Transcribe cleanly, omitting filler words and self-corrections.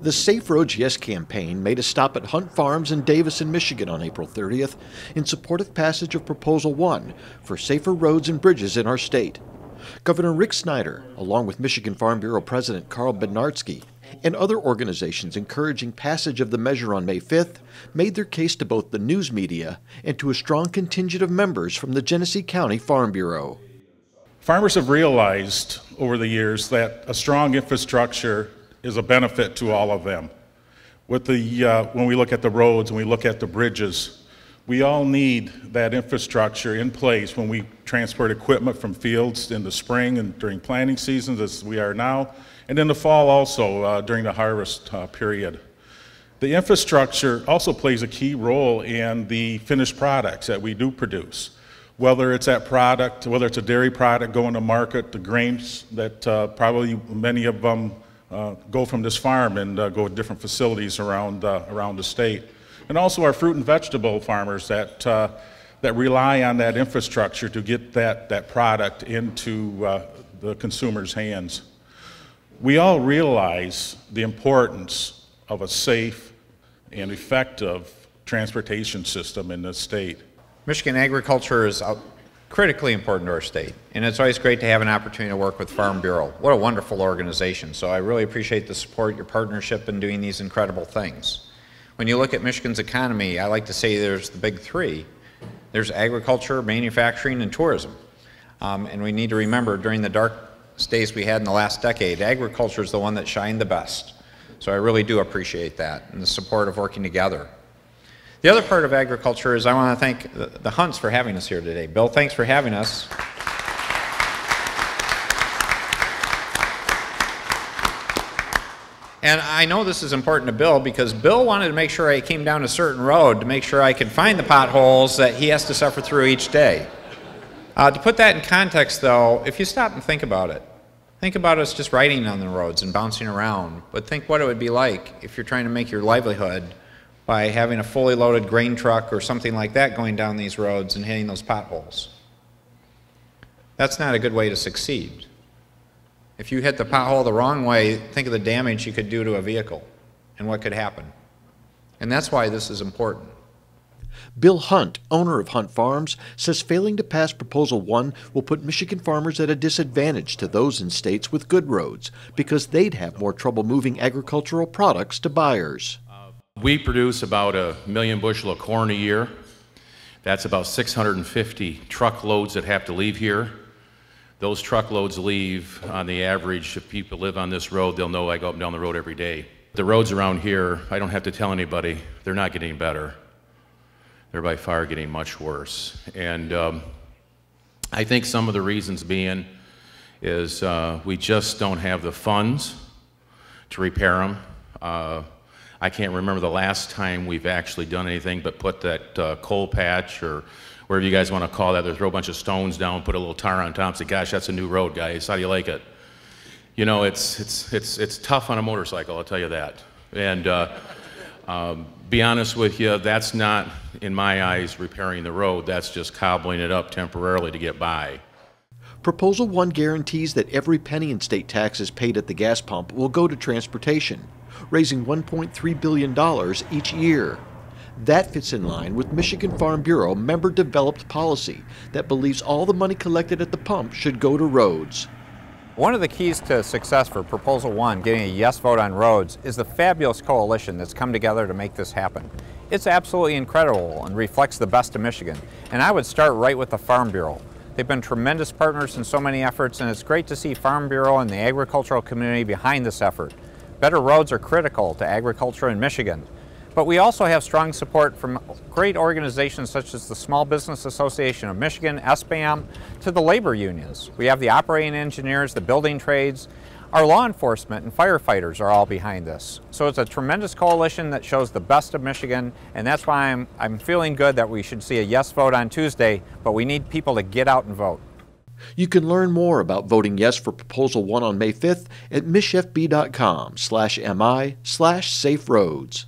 The Safe Roads Yes campaign made a stop at Hunt Farms in Davison, Michigan on April 30th in support of passage of Proposal 1 for safer roads and bridges in our state. Governor Rick Snyder, along with Michigan Farm Bureau President Carl Bednarski, and other organizations encouraging passage of the measure on May 5th, made their case to both the news media and to a strong contingent of members from the Genesee County Farm Bureau. Farmers have realized over the years that a strong infrastructure is a benefit to all of them. With when we look at the roads and we look at the bridges, we all need that infrastructure in place when we transport equipment from fields in the spring and during planting seasons, as we are now, and in the fall also during the harvest period. The infrastructure also plays a key role in the finished products that we do produce. Whether it's that product, whether it's a dairy product going to market, the grains that probably many of them go from this farm and go to different facilities around the state. And also our fruit and vegetable farmers that rely on that infrastructure to get that product into the consumer's hands. We all realize the importance of a safe and effective transportation system in this state. Michigan agriculture is critically important to our state, and it's always great to have an opportunity to work with Farm Bureau. What a wonderful organization. So I really appreciate the support, your partnership in doing these incredible things. When you look at Michigan's economy, I like to say there's the big three. There's agriculture, manufacturing, and tourism. And we need to remember during the dark days we had in the last decade, agriculture is the one that shined the best. So I really do appreciate that and the support of working together. The other part of agriculture is I want to thank the Hunts for having us here today. Bill, thanks for having us. And I know this is important to Bill because Bill wanted to make sure I came down a certain road to make sure I could find the potholes that he has to suffer through each day. To put that in context, though, if you stop and think about us just riding on the roads and bouncing around, but think what it would be like if you're trying to make your livelihood by having a fully loaded grain truck or something like that going down these roads and hitting those potholes. That's not a good way to succeed. If you hit the pothole the wrong way, think of the damage you could do to a vehicle and what could happen. And that's why this is important. Bill Hunt, owner of Hunt Farms, says failing to pass Proposal 1 will put Michigan farmers at a disadvantage to those in states with good roads because they'd have more trouble moving agricultural products to buyers. We produce about 1 million bushel of corn a year. That's about 650 truckloads that have to leave here. Those truckloads leave on the average. If people live on this road, they'll know I go up and down the road every day. The roads around here, I don't have to tell anybody, they're not getting better. They're by far getting much worse. And I think some of the reasons being is we just don't have the funds to repair them. I can't remember the last time we've actually done anything but put that coal patch or wherever you guys want to call that, they throw a bunch of stones down, put a little tar on top, and say, gosh, that's a new road, guys. How do you like it? You know, it's tough on a motorcycle, I'll tell you that. And be honest with you, that's not, in my eyes, repairing the road. That's just cobbling it up temporarily to get by. Proposal 1 guarantees that every penny in state taxes paid at the gas pump will go to transportation, raising $1.3 billion each year. That fits in line with Michigan Farm Bureau member-developed policy that believes all the money collected at the pump should go to roads. One of the keys to success for Proposal 1, getting a yes vote on roads, is the fabulous coalition that's come together to make this happen. It's absolutely incredible and reflects the best of Michigan. And I would start right with the Farm Bureau. They've been tremendous partners in so many efforts, and it's great to see Farm Bureau and the agricultural community behind this effort. Better roads are critical to agriculture in Michigan. But we also have strong support from great organizations such as the Small Business Association of Michigan, SBAM, to the labor unions. We have the operating engineers, the building trades, our law enforcement and firefighters are all behind this. So it's a tremendous coalition that shows the best of Michigan, and that's why I'm feeling good that we should see a yes vote on Tuesday, but we need people to get out and vote. You can learn more about voting yes for Proposal 1 on May 5th at michfb.com/mi/saferoads.